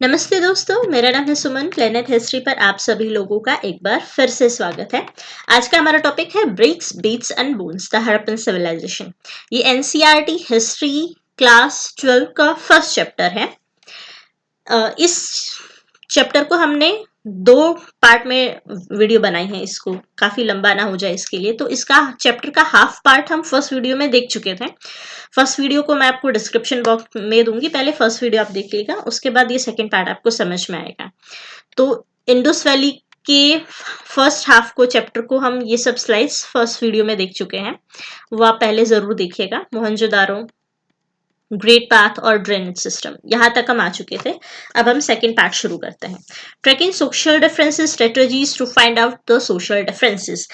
नमस्ते दोस्तों, मेरा नाम है सुमन। प्लेनेट हिस्ट्री पर आप सभी लोगों का एक बार फिर से स्वागत है। आज का हमारा टॉपिक है bricks, beads and bones, the Harappan civilisation. ये एनसीईआरटी हिस्ट्री क्लास 12 का फर्स्ट चैप्टर है। इस चैप्टर को हमने दो पार्ट में वीडियो बनाई है, इसको काफी लंबा ना हो जाए इसके लिए। तो इसका चैप्टर का हाफ पार्ट हम फर्स्ट वीडियो में देख चुके थे। फर्स्ट वीडियो को मैं आपको डिस्क्रिप्शन बॉक्स में दूंगी, पहले फर्स्ट वीडियो आप देख लीजिएगा, उसके बाद ये सेकंड पार्ट आपको समझ में आएगा। तो इंडस वैली के फर्स्ट हाफ को चैप्टर को हम ये सब स्लाइड्स फर्स्ट वीडियो में देख चुके हैं, वो आप पहले जरूर देखिएगा। मोहनजोदारो, ग्रेट पाथ और ड्रेनेज सिस्टम, यहां तक हम आ चुके थे। अब हम सेकेंड पार्ट शुरू करते हैं, tracking social differences, strategies to find out the social differences.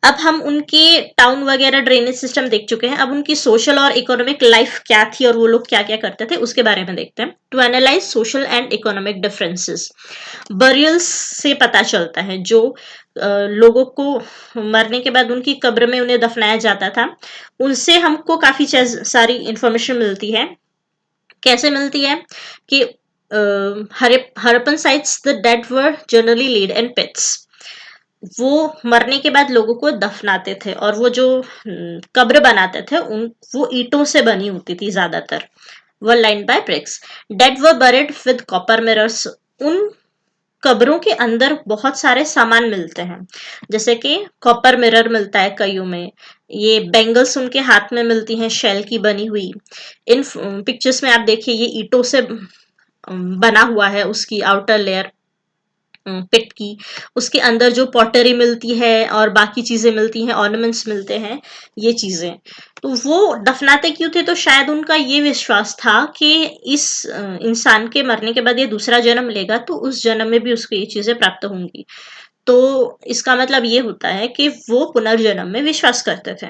अब हम उनके टाउन वगैरह ड्रेनेज सिस्टम देख चुके हैं, अब उनकी सोशल और इकोनॉमिक लाइफ क्या थी और वो लोग क्या क्या करते थे उसके बारे में देखते हैं। To analyse social and economic differences, burials से पता चलता है, जो लोगों को मरने के बाद उनकी कब्र में उन्हें दफनाया जाता था, उनसे हमको काफी सारी इंफॉर्मेशन मिलती है। कैसे मिलती है कि Harappan sites the dead were generally laid in pits. वो मरने के बाद लोगों को दफनाते थे और वो जो कब्र बनाते थे उन वो ईंटों से बनी होती थी ज्यादातर, were lined by bricks. Dead were buried with copper mirrors, उन कब्रों के अंदर बहुत सारे सामान मिलते हैं, जैसे कि कॉपर मिरर मिलता है कईयों में, ये बैंगल्स उनके हाथ में मिलती हैं शेल की बनी हुई। इन पिक्चर्स में आप देखिए, ये ईंटों से बना हुआ है, उसकी आउटर लेयर पिट की, उसके अंदर जो पॉटरी मिलती है और बाकी चीजें मिलती हैं, ऑर्नामेंट्स मिलते हैं, ये चीजें। तो वो दफनाते क्यों थे? तो शायद उनका ये विश्वास था कि इस इंसान के मरने के बाद ये दूसरा जन्म लेगा, तो उस जन्म में भी उसको ये चीजें प्राप्त होंगी। तो इसका मतलब ये होता है कि वो पुनर्जन्म में विश्वास करते थे।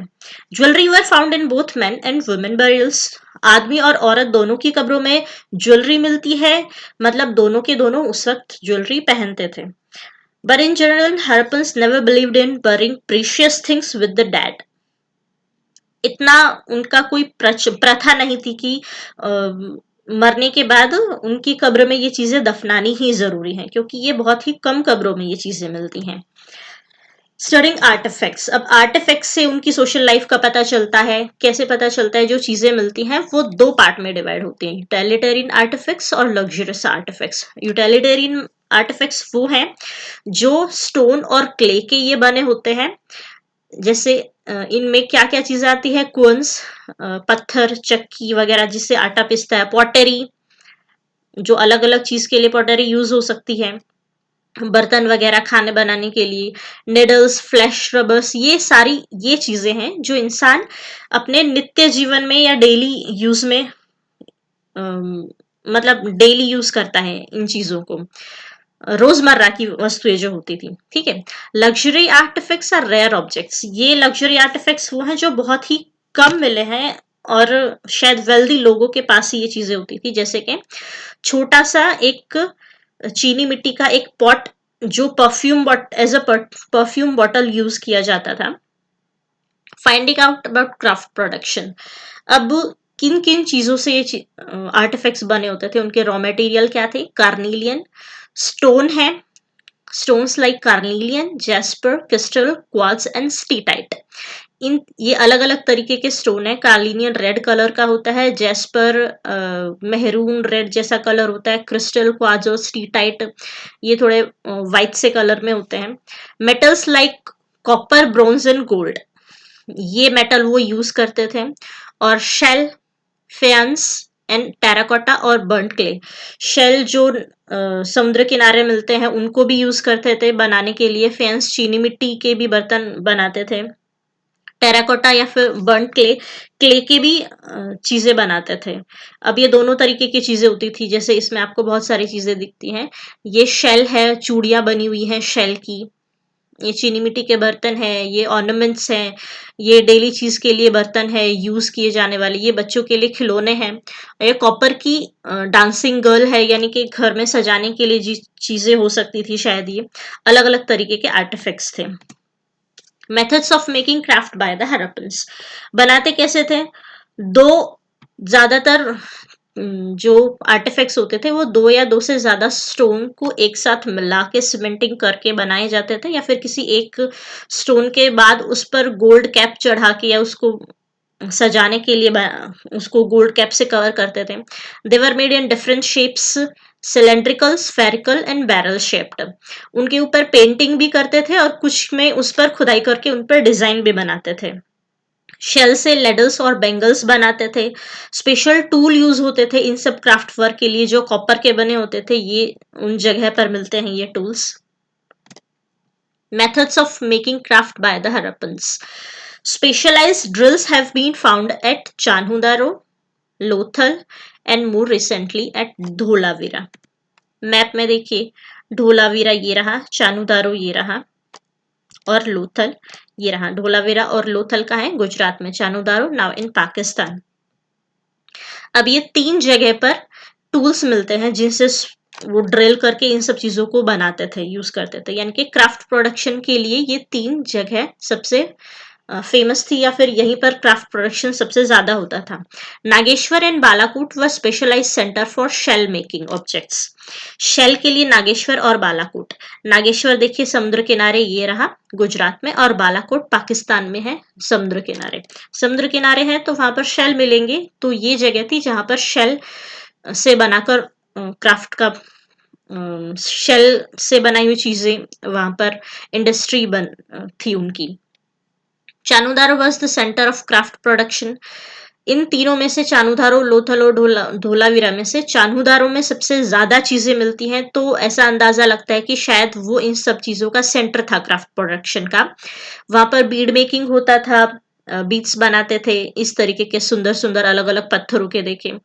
Jewellery were found in both men and women burials, आदमी और औरत दोनों की कब्रों में ज्वेलरी मिलती है, मतलब दोनों के दोनों उस वक्त ज्वेलरी पहनते थे। But in general Harappans never believed in burying precious things with the dead. इतना उनका कोई प्रथा नहीं थी कि मरने के बाद उनकी कब्र में ये चीजें दफनानी ही जरूरी है, क्योंकि ये बहुत ही कम कब्रों में ये चीजें मिलती हैं। स्टडिंग आर्टिफैक्ट्स, अब आर्टिफैक्ट्स से उनकी सोशल लाइफ का पता चलता है। कैसे पता चलता है? जो चीजें मिलती हैं वो दो पार्ट में डिवाइड होती हैं, यूटिलिटेरियन आर्टिफैक्ट्स और लग्जरियस आर्टिफैक्ट्स। यूटिलिटेरियन आर्टिफैक्ट्स वो हैं जो स्टोन और क्ले के ये बने होते हैं। जैसे इनमें क्या क्या चीजें आती है? कोन्स, पत्थर, चक्की वगैरह जिससे आटा पिसता है, पॉटरी, जो अलग अलग चीज के लिए पॉटरी यूज हो सकती है, बर्तन वगैरह खाने बनाने के लिए, निडल्स, फ्लैश रबर्स, ये सारी ये चीजें हैं जो इंसान अपने नित्य जीवन में या डेली यूज में मतलब डेली यूज करता है इन चीजों को, रोजमर्रा की वस्तुएं जो होती थी। ठीक है। Luxury artefacts are rare objects, ये लग्जरी आर्टिफैक्ट्स वो हैं जो बहुत ही कम मिले हैं और शायद वेल्दी लोगों के पास ही ये चीजें होती थी। जैसे कि छोटा सा एक चीनी मिट्टी का एक पॉट जो as a perfume bottle use किया जाता था। Finding out about craft production, अब किन किन चीजों से ये आर्टिफैक्ट्स बने होते थे, उनके रॉ मटेरियल क्या थे? कार्निलियन स्टोन है, stones like carnelian, jasper, crystal, quartz and steatite. इन ये अलग अलग तरीके के स्टोन है। कार्लिनियन रेड कलर का होता है, जेस्पर मेहरून रेड जैसा कलर होता है, क्रिस्टल, क्वार्ट्ज और स्टीटाइट ये थोड़े वाइट से कलर में होते हैं। Metals like copper, bronze and gold, ये मेटल वो यूज करते थे। और शेल, फेयंस एंड टेराकोटा और बर्न्ट क्ले, शेल जो समुद्र किनारे मिलते हैं उनको भी यूज करते थे बनाने के लिए। फेयंस चीनी मिट्टी के भी बर्तन बनाते थे। टेराकोटा या फिर बर्न्ट क्ले, क्ले की भी चीजें बनाते थे। अब ये दोनों तरीके की चीजें होती थी, जैसे इसमें आपको बहुत सारी चीजें दिखती हैं। ये शेल है, चूड़ियां बनी हुई हैं शेल की, ये चीनी मिट्टी के बर्तन है, ये ऑर्नामेंट्स हैं, ये डेली चीज के लिए बर्तन है यूज किए जाने वाले, ये बच्चों के लिए खिलौने हैं। ये कॉपर की डांसिंग गर्ल है, यानी कि घर में सजाने के लिए जी चीजें हो सकती थी शायद। ये अलग अलग तरीके के आर्टिफैक्ट्स थे। Methods of making craft by the Harappans, बनाते कैसे थे? दो, ज्यादातर जो आर्टिफैक्ट्स होते थे वो 2 या 2 से ज़्यादा स्टोन को एक साथ मिला के सीमेंटिंग करके बनाए जाते थे, या फिर किसी एक स्टोन के बाद उस पर गोल्ड कैप चढ़ा के या उसको सजाने के लिए उसको गोल्ड कैप से कवर करते थे। They were made in different shapes, cylindrical, spherical and barrel shaped. उनके ऊपर पेंटिंग भी करते थे और कुछ में उस पर खुदाई करके उन पर डिजाइन भी बनाते थे। शेल से लेडल्स और बेंगल्स बनाते थे। स्पेशल टूल यूज होते थे इन सब क्राफ्ट वर्क के लिए, जो कॉपर के बने होते थे। ये उन जगह पर मिलते हैं ये tools. Methods of making craft by the Harappans. Specialized drills have been found at Chanhudaro, Lothal and more recently at Dholavira. Map में देखिए, ढोलावीरा ये रहा, चानुदारो ये रहा और लोथल ये रहा। ढोलावीरा और लोथल का है गुजरात में, चानुदारो नाउ इन पाकिस्तान। अब ये 3 जगह पर टूल्स मिलते हैं जिनसे वो ड्रिल करके इन सब चीजों को बनाते थे, यूज करते थे। यानी कि क्राफ्ट प्रोडक्शन के लिए ये 3 जगह सबसे फेमस थी, या फिर यहीं पर क्राफ्ट प्रोडक्शन सबसे ज्यादा होता था। नागेश्वर एंड बालाकोट व specialised centre for shell making objects. Shell के लिए नागेश्वर और बालाकोट। नागेश्वर देखिए समुद्र किनारे ये रहा गुजरात में, और बालाकोट पाकिस्तान में है समुद्र किनारे। समुद्र किनारे है तो वहां पर शेल मिलेंगे, तो ये जगह थी जहां पर शेल से बनाकर क्राफ्ट का शेल से बनाई हुई चीजें, वहां पर इंडस्ट्री बन थी उनकी। Chanhudaro was the centre of craft production. इन तीनों में से चानुधारो, लोथल और धोलावीरा में से चानुधारो में सबसे ज्यादा चीजें मिलती हैं, तो ऐसा अंदाजा लगता है कि शायद वो इन सब चीजों का सेंटर था क्राफ्ट प्रोडक्शन का। वहां पर बीड मेकिंग होता था, बीड्स बनाते थे इस तरीके के सुंदर सुंदर अलग अलग पत्थरों के। देखे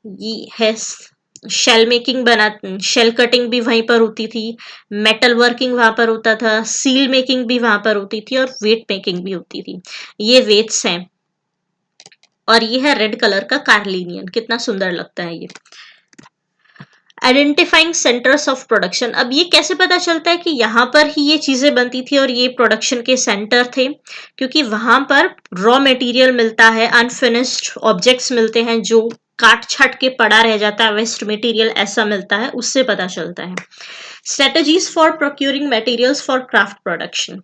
ये है शेल मेकिंग, बना शेल कटिंग भी वहीं पर होती थी, मेटल वर्किंग वहां पर होता था, सील मेकिंग भी वहां पर होती थी और वेट मेकिंग भी होती थी। ये वेट्स हैं। और ये है रेड कलर का कार्लिनियन, कितना सुंदर लगता है ये। Identifying centres of production. अब ये कैसे पता चलता है कि यहाँ पर ही ये चीजें बनती थी और ये प्रोडक्शन के सेंटर थे? क्योंकि वहां पर रॉ मटेरियल मिलता है, अनफिनिश्ड ऑब्जेक्ट्स मिलते हैं जो काट छाट के पड़ा रह जाता है, वेस्ट मटेरियल ऐसा मिलता है, उससे पता चलता है। Strategies for procuring materials for craft production.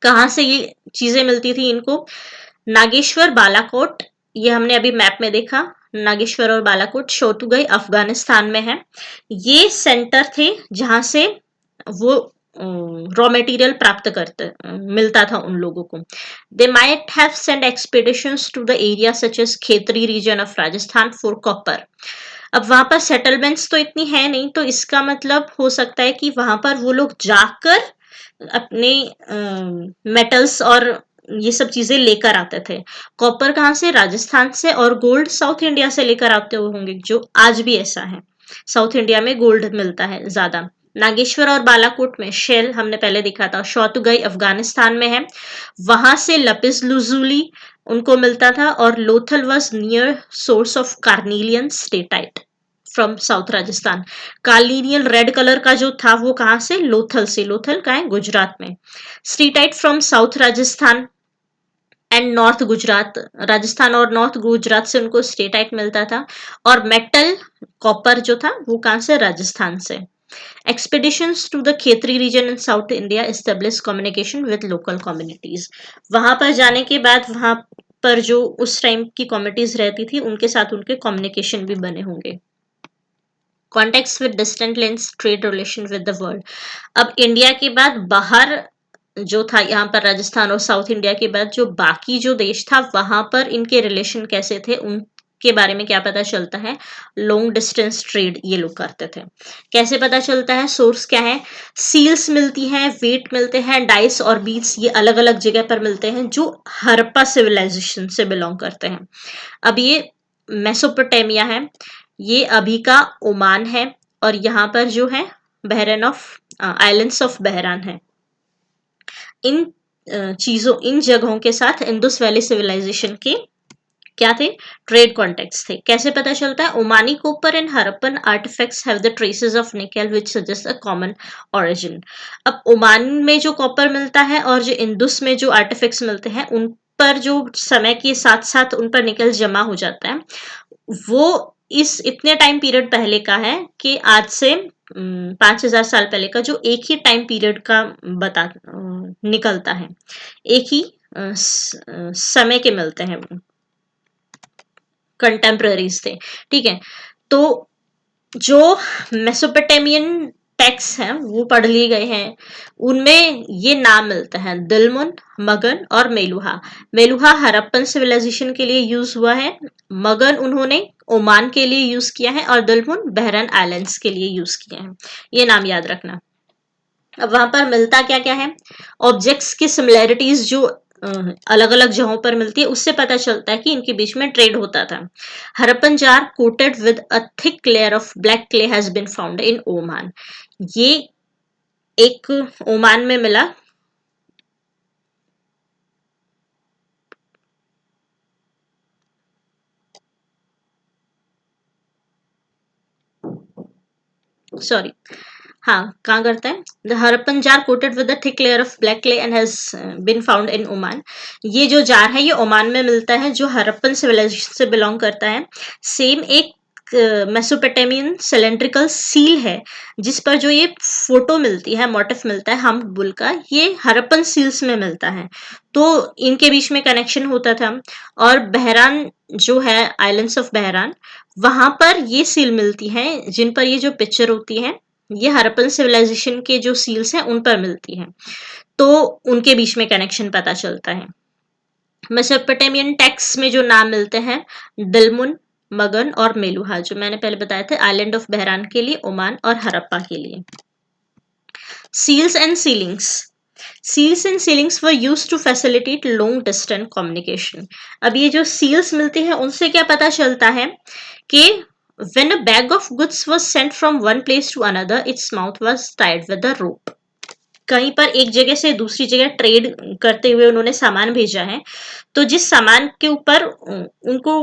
कहाँ से ये चीजें मिलती थी इनको? नागेश्वर, बालाकोट, ये हमने अभी मैप में देखा, नागेश्वर और बालाकोट। शोतुगई अफगानिस्तान में है। ये सेंटर थे जहां से वो रॉ मटेरियल प्राप्त करते मिलता था उन लोगों को। They might have send expeditions to the area such as Khetri region of Rajasthan for copper. अब वहां पर सेटलमेंट्स तो इतनी है नहीं, तो इसका मतलब हो सकता है कि वहां पर वो लोग जाकर अपने मेटल्स और ये सब चीजें लेकर आते थे। कॉपर कहाँ से? राजस्थान से। और गोल्ड साउथ इंडिया से लेकर आते होंगे, जो आज भी ऐसा है, साउथ इंडिया में गोल्ड मिलता है ज्यादा। नागेश्वर और बालाकोट में शेल हमने पहले देखा था। शौतुगई अफगानिस्तान में है, वहां से लपिस लुजूली उनको मिलता था। और Lothal was near source of carnelian steatite from south Rajasthan. Carnelian red colour का जो था वो कहाँ से? लोथल से। लोथल का है गुजरात में। Steatite from south Rajasthan and north Gujarat. Rajasthan और नॉर्थ गुजरात से उनको स्टेटाइट मिलता था। और मेटल कॉपर जो था वो कहां से? राजस्थान से। Expeditions to the Khetri region in south India establish communication with local communities. वहां पर जाने के बाद वहां पर जो उस टाइम की कम्युनिटीज रहती थी उनके साथ उनके कम्युनिकेशन भी बने होंगे। Contact with distant lands, trade relation with the world. अब इंडिया के बाद बाहर जो था, यहाँ पर राजस्थान और साउथ इंडिया के बाद जो बाकी जो देश था वहां पर इनके रिलेशन कैसे थे उनके बारे में क्या पता चलता है? लॉन्ग डिस्टेंस ट्रेड ये लोग करते थे। कैसे पता चलता है? सोर्स क्या है? सील्स मिलती हैं, वेट मिलते हैं, डाइस और बीड्स ये अलग अलग जगह पर मिलते हैं जो हड़प्पा सिविलाइजेशन से बिलोंग करते हैं। अब ये मेसोपोटामिया है, ये अभी का ओमान है, और यहाँ पर जो है बहरन ऑफ आइलैंड्स ऑफ बहरान है। इन चीजों, इन जगहों के साथ इंडस वैली सिविलाइजेशन के क्या थे? ट्रेड कॉन्टेक्ट्स थे। कैसे पता चलता है? Omani copper and Harappan artifacts have the traces of nickel which suggest a common origin. अब ओमान में जो कॉपर मिलता है और जो इंडस में जो आर्टिफैक्ट्स मिलते हैं उन पर जो समय के साथ साथ उन पर निकल जमा हो जाता है, वो इस इतने टाइम पीरियड पहले का है कि आज से 5,000 साल पहले का, जो एक ही टाइम पीरियड का निकलता है, एक ही समय के मिलते हैं, वो कंटेम्प्रेरीज थे। ठीक है, तो जो मेसोपोटामियन टेक्स्ट हैं वो पढ़ लिए गए हैं, उनमें ये नाम मिलता है, दिलमुन, मगन और मेलुहा। मेलुहा हड़प्पन सिविलाइजेशन के लिए यूज हुआ है, मगन उन्होंने ओमान के लिए यूज किया है, और दिलमुन बहरन आइलैंड्स के लिए यूज किया है। ये नाम याद रखना। अब वहां पर मिलता क्या क्या है, ऑब्जेक्ट्स की सिमिलैरिटीज जो अलग अलग जगहों पर मिलती है, उससे पता चलता है कि इनके बीच में ट्रेड होता था। Harappan jar coated with a thick layer of black clay has been found in Oman. ये एक ओमान में मिला। सॉरी, हाँ, कहाँ करता है, the Harappan jar coated with a thick layer of black clay and has been found in Oman. ये जो जार है ये ओमान में मिलता है, जो हरप्पन सिविलाइजेशन से बिलोंग करता है। सेम एक मेसोपोटामियन सिलेंड्रिकल सील है, जिस पर जो ये फोटो मिलती है, मोटिफ मिलता है हम बुल का, ये हरप्पन सील्स में मिलता है। तो इनके बीच में कनेक्शन होता था। और बहरान जो है, आइलैंड्स ऑफ बहरान, वहां पर ये सील मिलती है, जिन पर ये जो पिक्चर होती है, ये हड़प्पन सिविलाइजेशन के जो सील्स हैं उन पर मिलती हैं। तो उनके बीच में कनेक्शन पता चलता है। मेसोपोटामियन टेक्स्ट में जो नाम मिलते हैं, दिलमुन, मगन और मेलुहा, जो मैंने पहले बताए थे, आइलैंड ऑफ बहरान के लिए, ओमान और हड़प्पा के लिए। Seals and sealings. Seals and sealings were used to facilitate long distance communication. अब ये जो सील्स मिलती है, उनसे क्या पता चलता है कि when a bag of goods was sent from one place to another, its mouth was tied with a rope. कहीं पर एक जगह से दूसरी जगह ट्रेड करते हुए उन्होंने सामान भेजा है, तो जिस सामान के ऊपर उनको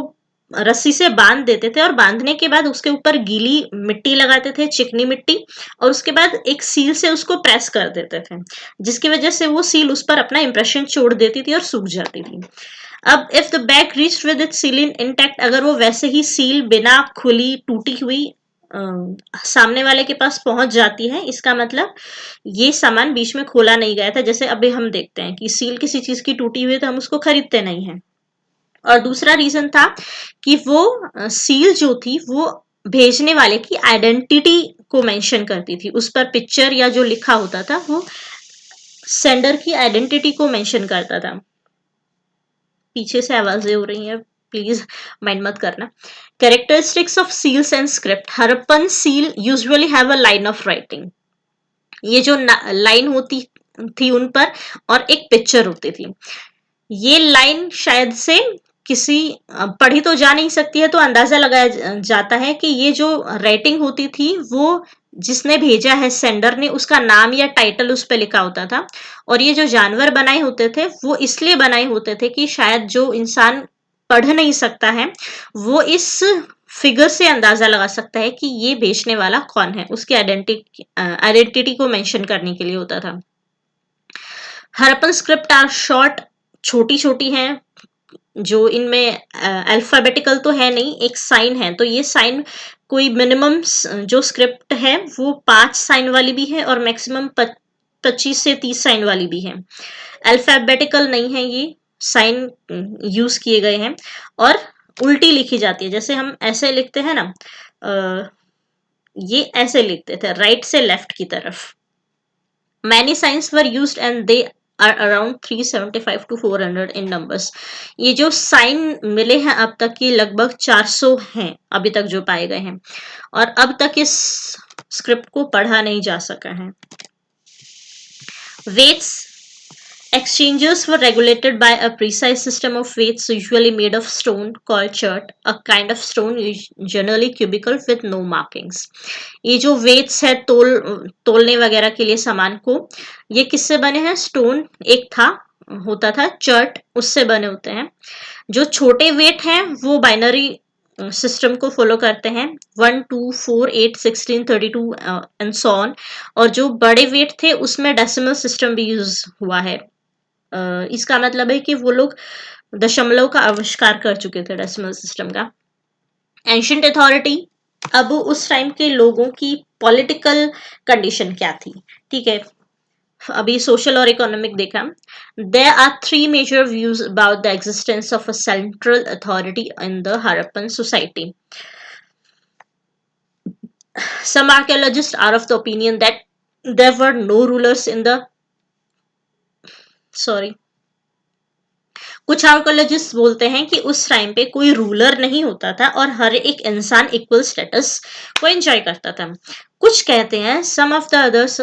रस्सी से बांध देते थे, और बांधने के बाद उसके ऊपर गीली मिट्टी लगाते थे, चिकनी मिट्टी, और उसके बाद एक सील से उसको प्रेस कर देते थे, जिसकी वजह से वो सील उस पर अपना इंप्रेशन छोड़ देती थी और सूख जाती थी। अब if the bag reach with it seal in intact, अगर वो वैसे ही सील बिना खुली टूटी हुई सामने वाले के पास पहुंच जाती है, इसका मतलब ये सामान बीच में खोला नहीं गया था। जैसे अभी हम देखते हैं कि सील किसी चीज की टूटी हुई है तो हम उसको खरीदते नहीं है। और दूसरा रीजन था कि वो सील जो थी वो भेजने वाले की आइडेंटिटी को मेंशन करती थी, उस पर पिक्चर या जो लिखा होता था वो सेंडर की आइडेंटिटी को मेंशन करता था। पीछे से आवाजें हो रही हैं, प्लीज माइंड मत करना। Characteristics of seals and script. Harappan seal usually have a line of writing. ये जो लाइन होती थी उन पर, और एक पिक्चर होती थी। ये लाइन शायद से किसी पढ़ी तो जा नहीं सकती है, तो अंदाजा लगाया जाता है कि ये जो राइटिंग होती थी वो जिसने भेजा है, सेंडर ने, उसका नाम या टाइटल उस पर लिखा होता था। और ये जो जानवर बनाए होते थे वो इसलिए बनाए होते थे कि शायद जो इंसान पढ़ नहीं सकता है वो इस फिगर से अंदाजा लगा सकता है कि ये बेचने वाला कौन है, उसकी आइडेंटिटी को मेंशन करने के लिए होता था। हड़प्पन स्क्रिप्ट आर शॉर्ट, छोटी छोटी हैं, जो इनमें अल्फाबेटिकल तो है नहीं, एक साइन है। तो ये साइन कोई मिनिमम जो स्क्रिप्ट है वो 5 साइन वाली भी है, और मैक्सिमम 25 से 30 साइन वाली भी है। अल्फाबेटिकल नहीं है, ये साइन यूज किए गए हैं, और उल्टी लिखी जाती है। जैसे हम ऐसे लिखते हैं ना, ये ऐसे लिखते थे राइट से लेफ्ट की तरफ। Many signs were used and they are around 375 to 400 in numbers. ये जो साइन मिले हैं अब तक, ये लगभग 400 हैं अभी तक जो पाए गए हैं, और अब तक इस स्क्रिप्ट को पढ़ा नहीं जा सका है। Weights. Exchanges were regulated by a precise system of weights, usually made of stone called chert, a kind of stone generally cubical with no markings. ये जो weights है, तोलने वगैरह के लिए सामान को, ये किससे बने हैं? स्टोन एक होता था चर्ट, उससे बने होते हैं। जो छोटे वेट हैं वो बाइनरी सिस्टम को फॉलो करते हैं, 1 2 4 8 16 32 एंड सो ऑन। और जो बड़े वेट थे उसमें डेसिमल सिस्टम भी यूज हुआ है, इसका मतलब है कि वो लोग दशमलव का आविष्कार कर चुके थे, डेसिमल सिस्टम का। एंशियंट अथॉरिटी, अब उस टाइम के लोगों की पॉलिटिकल कंडीशन क्या थी, ठीक है। अभी सोशल और इकोनॉमिक देखा। There are three major views about the existence of a central authority in the Harappan society. Some archaeologists are of the opinion that there were no rulers in the sorry कुछ archaeologist बोलते हैं कि उस time पे कोई ruler नहीं होता था और हर एक इंसान इक्वल स्टेटस को एंजॉय करता था। कुछ कहते हैं some of the others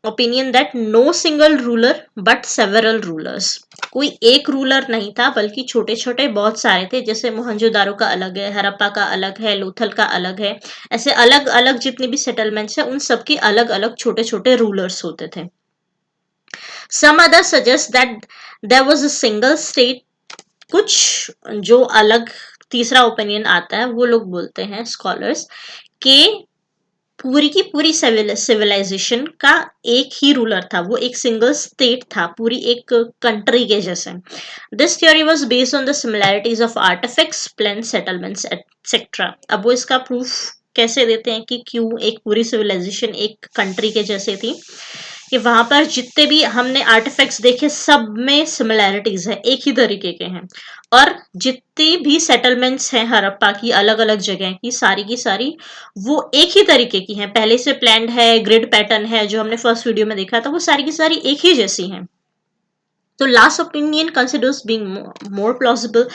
opinion that no single ruler but several rulers, कोई एक रूलर नहीं था बल्कि छोटे छोटे बहुत सारे थे। जैसे मोहनजोदारो का अलग है, हड़प्पा का अलग है, लोथल का अलग है, ऐसे अलग अलग जितनी भी सेटलमेंट्स है उन सबके अलग अलग छोटे छोटे रूलर्स होते थे। Some others suggest that there was a single state। कुछ जो अलग तीसरा ओपिनियन आता है वो लोग बोलते हैं स्कॉलर्स कि पूरी की पूरी सिविलाइजेशन का एक ही रूलर था, वो एक सिंगल स्टेट था, पूरी एक कंट्री के जैसे। This theory was based on the similarities of artefacts, plan, settlements etcetera. अब वो इसका प्रूफ कैसे देते हैं कि क्यों एक पूरी सिविलाइजेशन एक कंट्री के जैसे थी, कि वहां पर जितने भी हमने आर्टिफैक्ट्स देखे सब में सिमिलैरिटीज है, एक ही तरीके के हैं। और जितनी भी सेटलमेंट्स हैं हड़प्पा की अलग अलग जगह की सारी वो एक ही तरीके की हैं, पहले से प्लान्ड है, ग्रिड पैटर्न है, जो हमने फर्स्ट वीडियो में देखा था वो सारी की सारी एक ही जैसी हैं। तो last opinion considers being more plausible.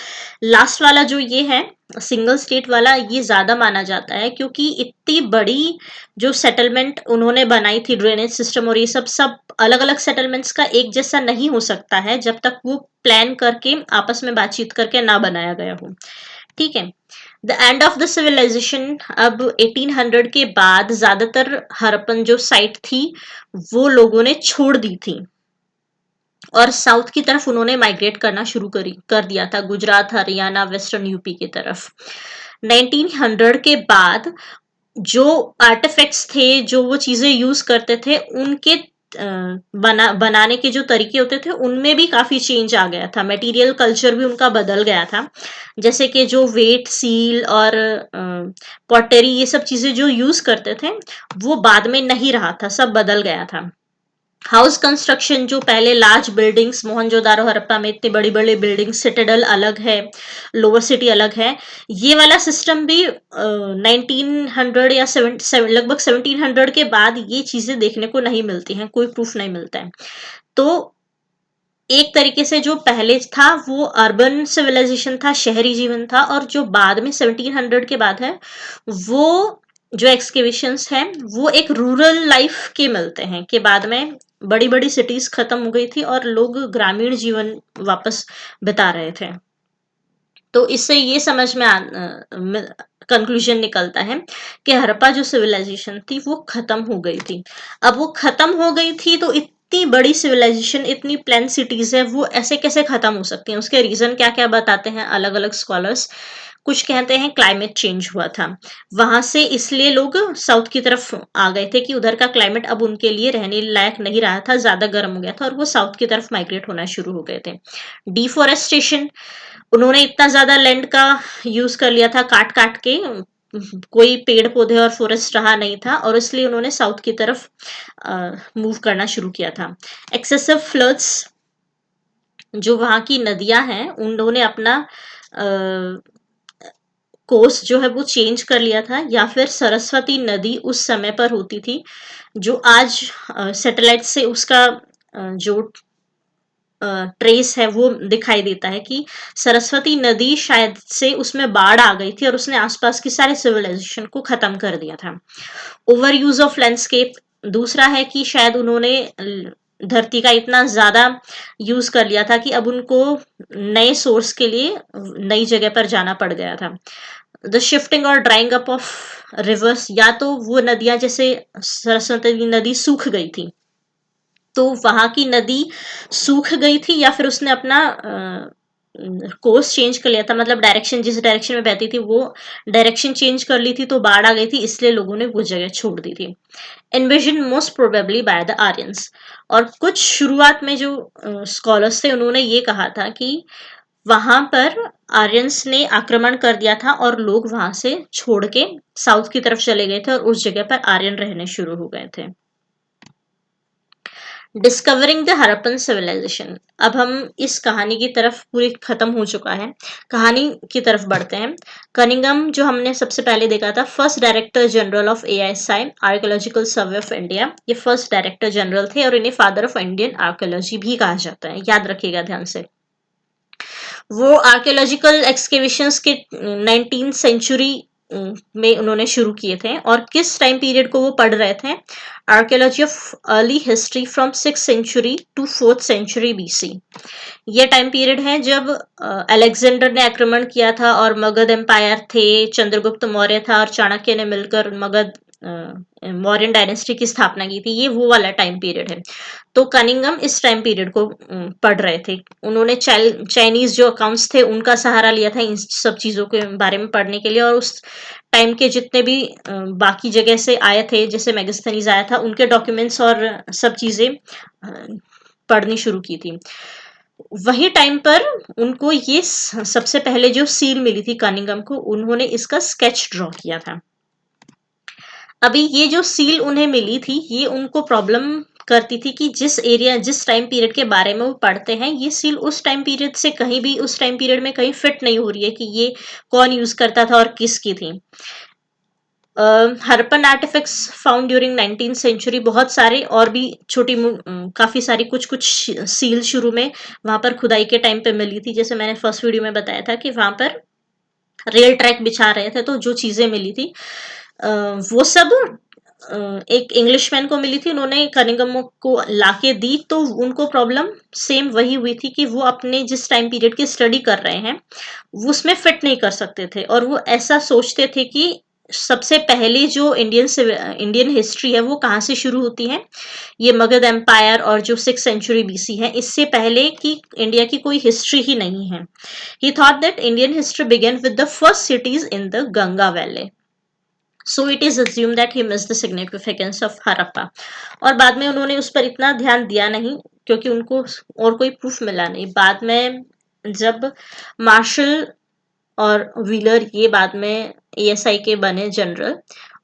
Last वाला जो ये है सिंगल स्टेट वाला, ये ज्यादा माना जाता है क्योंकि इतनी बड़ी जो सेटलमेंट उन्होंने बनाई थी, ड्रेनेज सिस्टम और ये सब सब अलग अलग सेटलमेंट्स का एक जैसा नहीं हो सकता है जब तक वो प्लान करके आपस में बातचीत करके ना बनाया गया हो, ठीक है। The end of the civilisation, अब 1800 के बाद ज्यादातर हड़प्पन जो साइट थी वो लोगों ने छोड़ दी थी और साउथ की तरफ उन्होंने माइग्रेट करना शुरू कर दिया था, गुजरात, हरियाणा, वेस्टर्न यूपी की तरफ। 1900 के बाद जो आर्टिफैक्ट्स थे, जो वो चीजें यूज करते थे, उनके बनाने के जो तरीके होते थे उनमें भी काफी चेंज आ गया था, मटेरियल कल्चर भी उनका बदल गया था। जैसे कि जो वेट, सील और पॉटरी ये सब चीजें जो यूज करते थे वो बाद में नहीं रहा था, सब बदल गया था। हाउस कंस्ट्रक्शन, जो पहले लार्ज बिल्डिंग्स मोहनजोदारो हड़प्पा में इतनी बड़ी बड़ी बिल्डिंग, सिटाडेल अलग है, लोअर सिटी अलग है, ये वाला सिस्टम भी 1900 या लगभग 1700 के बाद ये चीजें देखने को नहीं मिलती हैं, कोई प्रूफ नहीं मिलता है। तो एक तरीके से जो पहले था वो अर्बन सिविलाइजेशन था, शहरी जीवन था, और जो बाद में 1700 के बाद है वो जो एक्सकेवेशंस हैं वो एक रूरल लाइफ के मिलते हैं, कि बाद में बड़ी बड़ी सिटीज खत्म हो गई थी और लोग ग्रामीण जीवन वापस बिता रहे थे। तो इससे ये समझ में कंक्लूजन निकलता है कि हड़प्पा जो सिविलाइजेशन थी वो खत्म हो गई थी। अब वो खत्म हो गई थी तो इतनी बड़ी सिविलाइजेशन, इतनी प्लान सिटीज है, वो ऐसे कैसे खत्म हो सकती हैं? उसके रीजन क्या क्या बताते हैं अलग अलग स्कॉलर्स। कुछ कहते हैं क्लाइमेट चेंज हुआ था वहां से, इसलिए लोग साउथ की तरफ आ गए थे कि उधर का क्लाइमेट अब उनके लिए रहने लायक नहीं रहा था, ज्यादा गर्म हो गया था और वो साउथ की तरफ माइग्रेट होना शुरू हो गए थे। डिफोरेस्टेशन, उन्होंने इतना ज्यादा लैंड का यूज कर लिया था, काट काट के कोई पेड़ पौधे और फॉरेस्ट रहा नहीं था और इसलिए उन्होंने साउथ की तरफ मूव करना शुरू किया था। एक्सेसिव फ्लड्स, जो वहां की नदियां हैं उन्होंने अपना कोर्स जो है वो चेंज कर लिया था, या फिर सरस्वती नदी उस समय पर होती थी, जो आज सैटेलाइट से उसका जो ट्रेस है वो दिखाई देता है कि सरस्वती नदी शायद से उसमें बाढ़ आ गई थी और उसने आसपास की सारे सिविलाइजेशन को खत्म कर दिया था। ओवर यूज ऑफ लैंडस्केप, दूसरा है कि शायद उन्होंने धरती का इतना ज्यादा यूज कर लिया था कि अब उनको नए सोर्स के लिए नई जगह पर जाना पड़ गया था। द शिफ्टिंग और ड्राइंग अप ऑफ रिवर्स, या तो वो नदियां जैसे सरस्वती नदी सूख गई थी तो वहां की नदी सूख गई थी, या फिर उसने अपना कोर्स चेंज कर लिया था, मतलब डायरेक्शन, जिस डायरेक्शन में बहती थी वो डायरेक्शन चेंज कर ली थी, तो बाढ़ आ गई थी, इसलिए लोगों ने वो जगह छोड़ दी थी। Invasion most probably by the Aryans. और कुछ शुरुआत में जो स्कॉलर्स थे उन्होंने ये कहा था कि वहां पर आर्यंस ने आक्रमण कर दिया था और लोग वहां से छोड़ के साउथ की तरफ चले गए थे और उस जगह पर आर्यन रहने शुरू हो गए थे। Discovering the Harappan civilisation. अब हम इस कहानी की तरफ, पूरी खत्म हो चुका है, कहानी की तरफ बढ़ते हैं। कनिंगम जो हमने सबसे पहले देखा था, first director general of AISI archaeological survey of India, ये फर्स्ट डायरेक्टर जनरल थे और इन्हें फादर ऑफ इंडियन आर्कियोलॉजी भी कहा जाता है, याद रखिएगा ध्यान से। वो आर्कियोलॉजिकल एक्सकेवेशंस के 19th सेंचुरी में उन्होंने शुरू किए थे। और किस टाइम पीरियड को वो पढ़ रहे थे? Archaeology of early history from 6th century to 4th century BC। ये टाइम पीरियड है जब अलेक्जेंडर ने आक्रमण किया था और मगध एम्पायर थे, चंद्रगुप्त मौर्य था और चाणक्य ने मिलकर मगध मौर्यन डायनेस्टी की स्थापना की थी। ये वो वाला टाइम पीरियड है। तो कनिंगम इस टाइम पीरियड को पढ़ रहे थे। उन्होंने चाइनीज जो अकाउंट्स थे उनका सहारा लिया था इन सब चीजों के बारे में पढ़ने के लिए, और उस टाइम के जितने भी बाकी जगह से आए थे, जैसे मेगास्थनीज आया था, उनके डॉक्यूमेंट्स और सब चीजें पढ़नी शुरू की थी। वही टाइम पर उनको ये सबसे पहले जो सील मिली थी कनिंगम को, उन्होंने इसका स्केच ड्रॉ किया था। अभी ये जो सील उन्हें मिली थी, ये उनको प्रॉब्लम करती थी कि जिस एरिया, जिस टाइम पीरियड के बारे में वो पढ़ते हैं, ये सील उस टाइम पीरियड से कहीं भी, उस टाइम पीरियड में कहीं फिट नहीं हो रही है कि ये कौन यूज करता था और किसकी थी। Harappan artefacts found during 19th century, बहुत सारे और भी छोटी काफी सारी कुछ कुछ सील शुरू में वहां पर खुदाई के टाइम पे मिली थी। जैसे मैंने फर्स्ट वीडियो में बताया था कि वहां पर रेल ट्रैक बिछा रहे थे, तो जो चीजें मिली थी वो सब एक इंग्लिशमैन को मिली थी, उन्होंने कनिंगम को लाके दी। तो उनको प्रॉब्लम सेम वही हुई थी कि वो अपने जिस टाइम पीरियड की स्टडी कर रहे हैं वो उसमें फिट नहीं कर सकते थे, और वो ऐसा सोचते थे कि सबसे पहले जो इंडियन हिस्ट्री है वो कहाँ से शुरू होती है? ये मगध एम्पायर और जो 6th सेंचुरी BC है, इससे पहले की इंडिया की कोई हिस्ट्री ही नहीं है। He thought that Indian history began with the first cities in the Ganga Valley. So it is assumed that he missed the significance of Harappa. और बाद में उन्होंने उस पर इतना ध्यान दिया नहीं, क्योंकि उनको और कोई प्रूफ मिला नहीं। बाद में जब मार्शल और व्हीलर ये बाद में ASI के बने जनरल,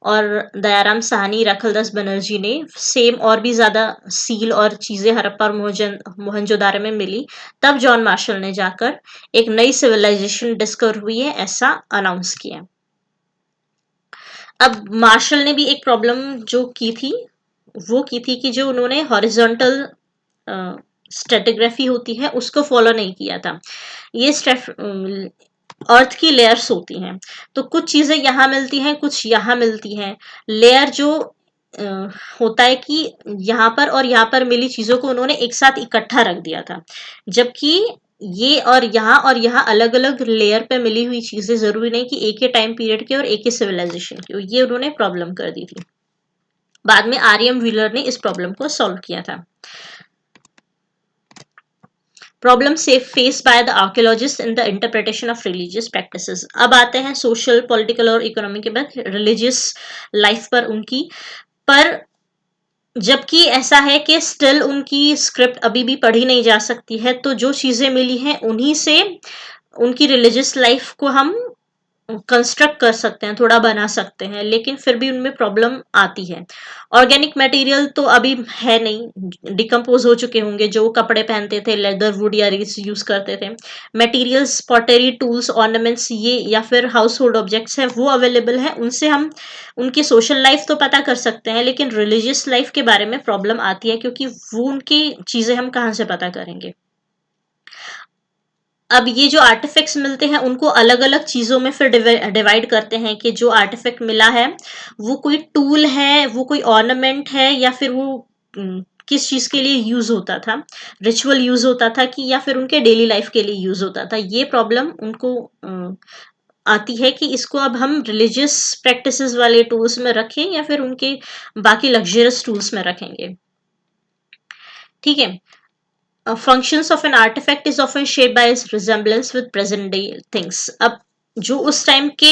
और दयाराम साहनी, राखलदास बनर्जी ने सेम और भी ज्यादा सील और चीजें हड़प्पा और मोहनजोदारो में मिली, तब जॉन मार्शल ने जाकर एक नई सिविलाइजेशन डिस्कवर हुई है ऐसा अनाउंस किया। अब मार्शल ने भी एक प्रॉब्लम जो की थी, वो की थी कि जो उन्होंने हॉरिजॉन्टल स्ट्रेटिग्राफी होती है उसको फॉलो नहीं किया था। ये अर्थ की लेयर्स होती हैं, तो कुछ चीजें यहाँ मिलती हैं, कुछ यहाँ मिलती हैं। लेयर जो अ, होता है कि यहाँ पर और यहाँ पर मिली चीजों को उन्होंने एक साथ इकट्ठा रख दिया था, जबकि ये और यहाँ अलग अलग लेयर पे मिली हुई चीजें जरूरी नहीं कि एक ही टाइम पीरियड की और एक ही सिविलाइजेशन की हो। ये उन्होंने प्रॉब्लम कर दी थी। बाद में आरएम व्हीलर ने इस प्रॉब्लम को सॉल्व किया था। प्रॉब्लम से face by the archaeologist in the interpretation of religious practices. अब आते हैं सोशल, पॉलिटिकल और इकोनॉमिक के बाद रिलीजियस लाइफ पर उनकी। पर जबकि ऐसा है कि स्टिल उनकी स्क्रिप्ट अभी भी पढ़ी नहीं जा सकती है, तो जो चीजें मिली हैं उन्हीं से उनकी रिलीजियस लाइफ को हम कंस्ट्रक्ट कर सकते हैं, थोड़ा बना सकते हैं, लेकिन फिर भी उनमें प्रॉब्लम आती है। ऑर्गेनिक मटेरियल तो अभी है नहीं, डिकम्पोज हो चुके होंगे। जो कपड़े पहनते थे, लेदर, वुड या रीस यूज करते थे। मटेरियल्स, पॉटरी, टूल्स, ऑर्नामेंट्स, ये या फिर हाउस होल्ड ऑब्जेक्ट्स हैं, वो अवेलेबल है। उनसे हम उनकी सोशल लाइफ तो पता कर सकते हैं, लेकिन रिलीजियस लाइफ के बारे में प्रॉब्लम आती है, क्योंकि वो उनकी चीजें हम कहाँ से पता करेंगे। अब ये जो आर्टिफैक्ट्स मिलते हैं उनको अलग अलग चीजों में फिर डिवाइड करते हैं कि जो आर्टिफैक्ट मिला है वो कोई टूल है, वो कोई ऑर्नामेंट है, या फिर वो किस चीज के लिए यूज होता था, रिचुअल यूज होता था कि या फिर उनके डेली लाइफ के लिए यूज होता था। ये प्रॉब्लम उनको आती है कि इसको अब हम रिलीजियस प्रैक्टिसेस वाले टूल्स में रखें या फिर उनके बाकी लग्जरियस टूल्स में रखेंगे। ठीक है। functions of an artifact is often shaped by its resemblance with present day things. अब जो उस टाइम के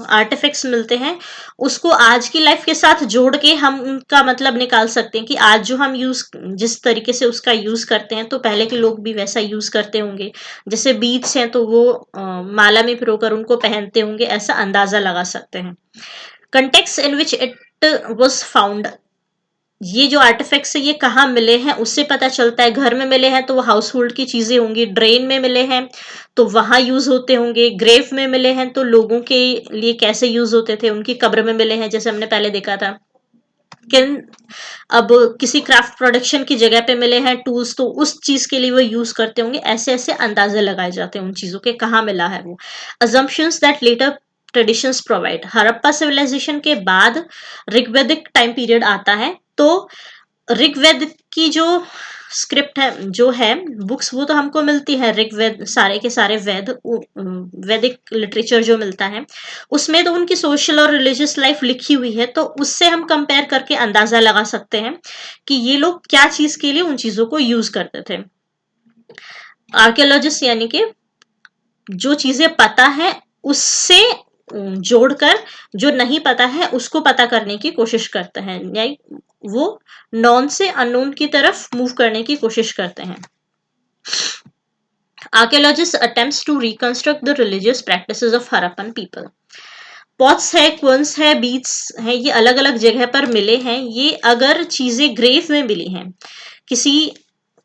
आर्टिफैक्ट्स मिलते हैं उसको आज की लाइफ के साथ जोड़ के हम उनका मतलब निकाल सकते हैं कि आज जो हम यूज जिस तरीके से उसका यूज करते हैं तो पहले के लोग भी वैसा यूज करते होंगे। जैसे बीड्स हैं तो वो माला में पिरोकर उनको पहनते होंगे, ऐसा अंदाजा लगा सकते हैं। Context in which it was found, ये जो आर्टिफैक्ट्स है ये कहाँ मिले हैं उससे पता चलता है। घर में मिले हैं तो वो हाउस होल्ड की चीजें होंगी, ड्रेन में मिले हैं तो वहां यूज होते होंगे, ग्रेव में मिले हैं तो लोगों के लिए कैसे यूज होते थे, उनकी कब्र में मिले हैं जैसे हमने पहले देखा था। किन अब किसी क्राफ्ट प्रोडक्शन की जगह पे मिले हैं टूल्स तो उस चीज के लिए वो यूज करते होंगे, ऐसे ऐसे अंदाजे लगाए जाते हैं उन चीजों के कहाँ मिला है वो। Assumptions that later traditions provide, Harappa civilisation के बाद ऋग्वैदिक टाइम पीरियड आता है तो ऋग्वेद की जो स्क्रिप्ट है जो है बुक्स वो तो हमको मिलती है, ऋग्वेद सारे के सारे वैदिक लिटरेचर जो मिलता है उसमें तो उनकी सोशल और रिलीजियस लाइफ लिखी हुई है, तो उससे हम कंपेयर करके अंदाजा लगा सकते हैं कि ये लोग क्या चीज के लिए उन चीजों को यूज करते थे। आर्कियोलॉजिस्ट यानी कि जो चीजें पता है उससे जोड़कर जो नहीं पता है उसको पता करने की कोशिश करते हैं, यानी वो नॉन से अननोन की तरफ मूव करने की कोशिश करते हैं। Archaeologist attempts to reconstruct the religious practices of Harappan people. Pots है, क्वंस है, बीट्स है, ये अलग अलग जगह पर मिले हैं। ये अगर चीजें ग्रेव में मिली हैं, किसी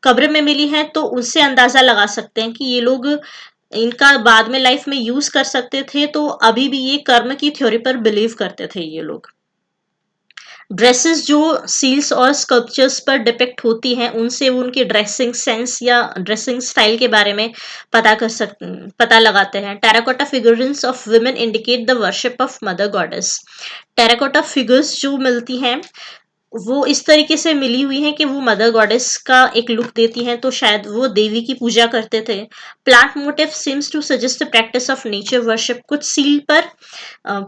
कब्र में मिली है तो उससे अंदाजा लगा सकते हैं कि ये लोग इनका बाद में लाइफ में यूज कर सकते थे, तो अभी भी ये कर्म की थ्योरी पर बिलीव करते थे ये लोग। ड्रेसेस जो सील्स और स्कल्पचर्स पर डिपिक्ट होती हैं उनसे वो उनकी ड्रेसिंग सेंस या ड्रेसिंग स्टाइल के बारे में पता लगाते हैं। Terracotta figurines of women indicate the worship of mother goddess. Terracotta figures जो मिलती हैं वो इस तरीके से मिली हुई हैं कि वो मदर गॉडेस का एक लुक देती हैं, तो शायद वो देवी की पूजा करते थे। Plant motif seems to suggest the practice of nature worship. कुछ सील पर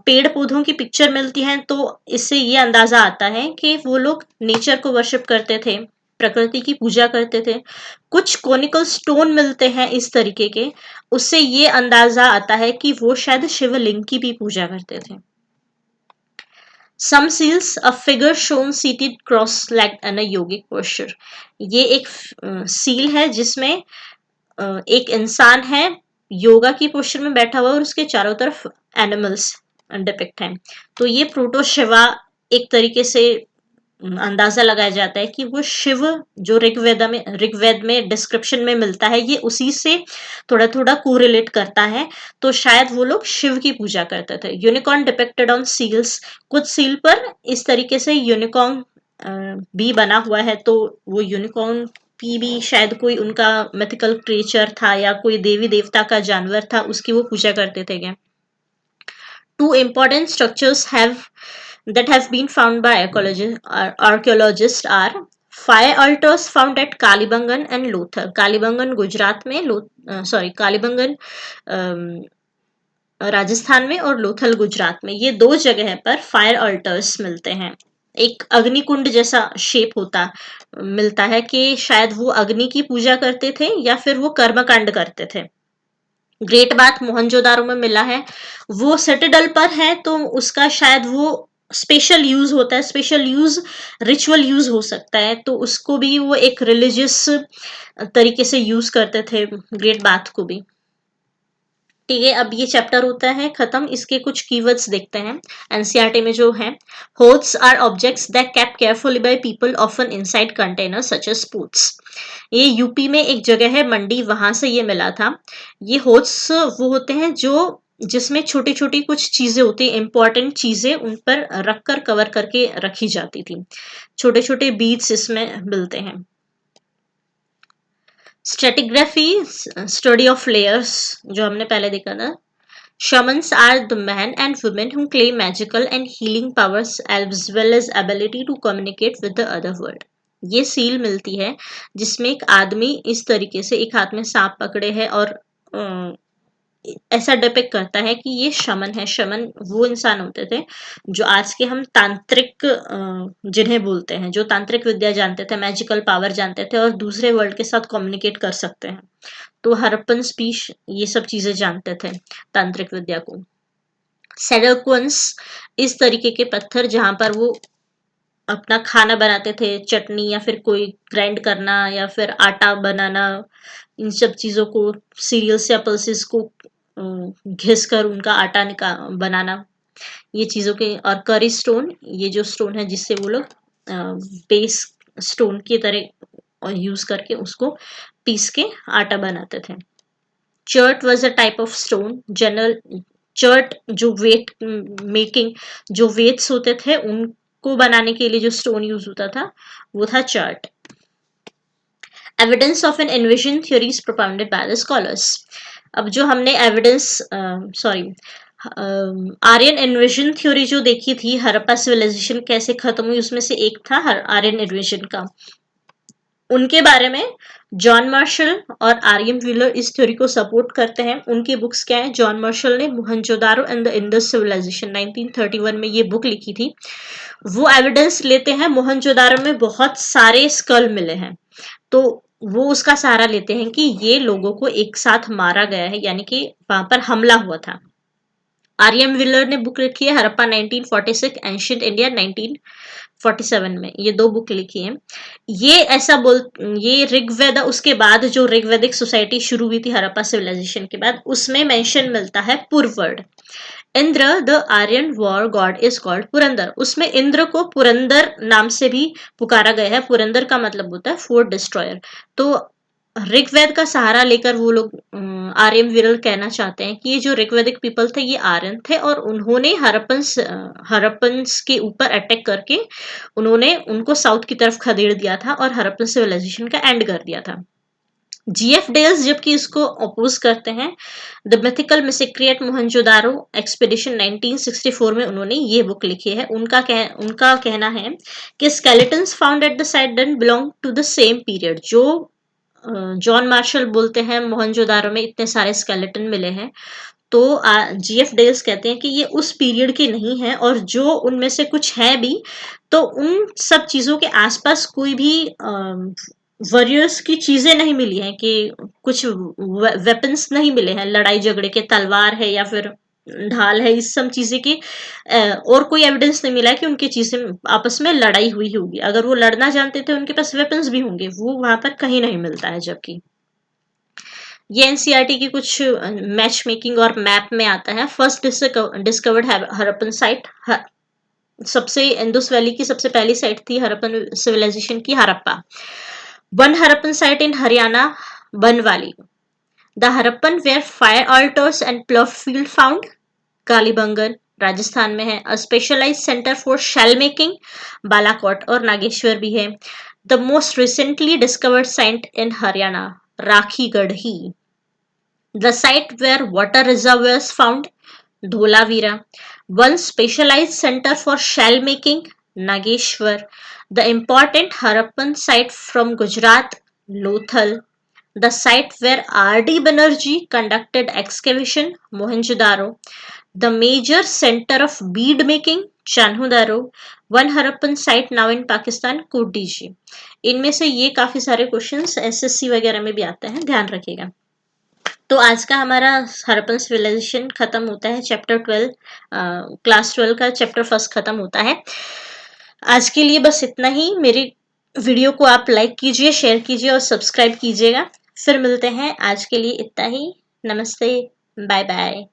पेड़ पौधों की पिक्चर मिलती है तो इससे ये अंदाजा आता है कि वो लोग नेचर को वर्शिप करते थे, प्रकृति की पूजा करते थे। कुछ कोनिकल स्टोन मिलते हैं इस तरीके के, उससे ये अंदाजा आता है कि वो शायद शिवलिंग की भी पूजा करते थे। Some seals, a figure shown seated cross-legged in a yogic posture. ये एक सील है जिसमें एक इंसान है योगा की पोस्चर में बैठा हुआ और उसके चारों तरफ एनिमल्स डिपिक्ट हैं। तो ये प्रोटो शिवा एक तरीके से अंदाजा लगाया जाता है कि वो शिव जो ऋग्वेद में डिस्क्रिप्शन में मिलता है ये उसी से थोड़ा थोड़ा कोरिलेट करता है, तो शायद वो लोग शिव की पूजा करते थे। यूनिकॉर्न डिपिक्टेड ऑन सील्स, कुछ सील पर इस तरीके से यूनिकॉर्न भी बना हुआ है, तो वो यूनिकॉर्न भी शायद कोई उनका मिथिकल क्रिएचर था या कोई देवी देवता का जानवर था, उसकी वो पूजा करते थे क्या। Two important structures that have been found by archaeologists are fire altars found at Kalibangan and Lothal. Kalibangan Gujarat में, कालीबंगन राजस्थान में और लोथल गुजरात में, ये दो जगह पर फायर अल्टर्स मिलते हैं। एक अग्निकुंड जैसा शेप मिलता है कि शायद वो अग्नि की पूजा करते थे या फिर वो कर्मकांड करते थे। ग्रेट बाथ मोहनजोदारो में मिला है, वो सिटाडेल पर है तो उसका शायद वो स्पेशल यूज होता है, स्पेशल यूज रिचुअल यूज हो सकता है, तो उसको भी वो एक रिलीजियस तरीके से यूज करते थे ग्रेट बाथ को भी। ठीक है, अब ये चैप्टर होता है खत्म। इसके कुछ कीवर्ड्स देखते हैं एनसीईआरटी में जो है। Hoards are objects that kept carefully by people often inside containers such as pots. ये यूपी में एक जगह है मंडी, वहां से ये मिला था। ये होथ्स वो होते हैं जो जिसमें छोटी छोटी कुछ चीजें होती हैं, इंपॉर्टेंट चीजें उन पर रखकर कवर करके रखी जाती थी। छोटे छोटे बीड्स इसमें मिलते हैं। स्ट्रेटिग्राफी, स्टडी ऑफ लेयर्स, जो हमने पहले देखा था। Shamans are the men and women who claim magical and healing powers as well as ability to communicate with the other world. ये सील मिलती है जिसमें एक आदमी इस तरीके से एक हाथ में सांप पकड़े है और ऐसा डिपिक्ट करता है कि ये शमन है। शमन वो इंसान होते थे जो आज के हम तांत्रिक जिन्हें बोलते हैं, जो तांत्रिक विद्या जानते थे, मैजिकल पावर जानते थे और दूसरे वर्ल्ड के साथ कम्युनिकेट कर सकते हैं। तो हड़प्पन स्पीच ये सब चीजें जानते थे, तांत्रिक विद्या को। सेडलक्वंस इस तरीके के पत्थर जहां पर वो अपना खाना बनाते थे, चटनी या फिर कोई ग्राइंड करना या फिर आटा बनाना, इन सब चीजों को, सीरियल्स या पल्सेस को घिस कर उनका आटा बनाना, ये चीजों के। और करी स्टोन, ये जो स्टोन है जिससे वो लोग बेस स्टोन की तरह यूज करके उसको पीस के आटा बनाते थे। Chert was a type of stone. General chert जो वेट मेकिंग, जो वेट्स होते थे उनको बनाने के लिए जो स्टोन यूज होता था वो था chert. Evidence of an invasion theories propounded by the scholars. अब जो हमने evidence sorry Aryan invasion theory जो देखी थी, हड़प्पा सिविलाइजेशन कैसे खत्म हुई, उसमें से एक था आर्यन इन्वेजन का। उनके बारे में जॉन मार्शल और आर्यन व्हीलर इस थ्योरी को सपोर्ट करते हैं। उनकी बुक्स क्या है? जॉन मार्शल ने Mohenjodaro and the Indus civilisation 1931 में ये बुक लिखी थी। वो एविडेंस लेते हैं मोहनजोदारो में बहुत सारे स्कल मिले हैं, तो वो उसका सहारा लेते हैं कि ये लोगों को एक साथ मारा गया है, यानी कि वहां पर हमला हुआ था। आर्यन व्हीलर ने बुक लिखी है हड़प्पा 1946, एंशियंट इंडिया 1947 में, ये दो बुक लिखी हैं। ये ऐसा बोल ये ऋग्वेद, उसके बाद जो ऋग्वेदिक सोसाइटी शुरू हुई थी हड़प्पा सिविलाइजेशन के बाद, उसमें मेंशन मिलता है पुरवर्ड। Indra the Aryan war god is called Purandar. उसमें इंद्र को पुरंदर नाम से भी पुकारा गया है। पुरंदर का मतलब होता है फोर्ट डिस्ट्रॉयर। तो ऋग्वेद का सहारा लेकर वो लोग आर्यन विरल कहना चाहते हैं कि ये जो ऋग्वेदिक पीपल थे ये आर्यन थे और उन्होंने हड़प्पन्स के ऊपर अटैक करके उन्होंने उनको साउथ की तरफ खदेड़ दिया था और हड़प्पन सिविलाइजेशन का एंड कर दिया था। जीएफ डेल्स जबकि इसको अपोज करते हैं। The mythical massacre at Mohenjodaro expedition 1964 में उन्होंने ये बुक लिखी है। उनका कहना है कि skeletons found at the site don't belong to the same period. जो जॉन मार्शल बोलते हैं मोहनजोदारो में इतने सारे स्केलेटन मिले हैं, तो जीएफ डेल्स कहते हैं कि ये उस पीरियड के नहीं है, और जो उनमें से कुछ है भी तो उन सब चीजों के आसपास कोई भी वॉरियर्स की चीजें नहीं मिली हैं, कि कुछ वेपन्स नहीं मिले हैं लड़ाई झगड़े के, तलवार है या फिर ढाल है, इस सब चीजें की और कोई एविडेंस नहीं मिला है कि उनकी चीजें आपस में लड़ाई हुई होगी। अगर वो लड़ना जानते थे उनके पास वेपन्स भी होंगे, वो वहां पर कहीं नहीं मिलता है। जबकि ये एनसीईआरटी की कुछ मैच मेकिंग और मैप में आता है। फर्स्ट डिस्कवर्ड हड़प्पन साइट, सबसे इंडस वैली की सबसे पहली साइट थी हड़प्पन सिविलाइजेशन की, Harappa. One Harappan site in Haryana, Banawali. The Harappan where fire altars and plot field found, Kalibangan Rajasthan में है। A specialise centre for shell making, Balakot और नागेश्वर भी है। The most recently discovered site in Haryana, Rakhigarhi. The site where water reservoirs found, Dholavira. One specialized center for shell making, Nageshwar. The important Harappan site from Gujarat, Lothal. The site where R.D. Banerjee conducted excavation, Mohenjo-daro. The major center of bead making, Chanhu-daro. One Harappan site now in Pakistan, Kudiji. इनमें से ये काफी सारे questions SSC वगैरह में भी आते हैं, ध्यान रखिएगा। तो आज का हमारा हड़प्पन सिविलाइजेशन खत्म होता है। चैप्टर 12 क्लास 12 का चैप्टर फर्स्ट खत्म होता है। आज के लिए बस इतना ही। मेरी वीडियो को आप लाइक कीजिए, शेयर कीजिए और सब्सक्राइब कीजिएगा। फिर मिलते हैं। आज के लिए इतना ही। नमस्ते, बाय बाय।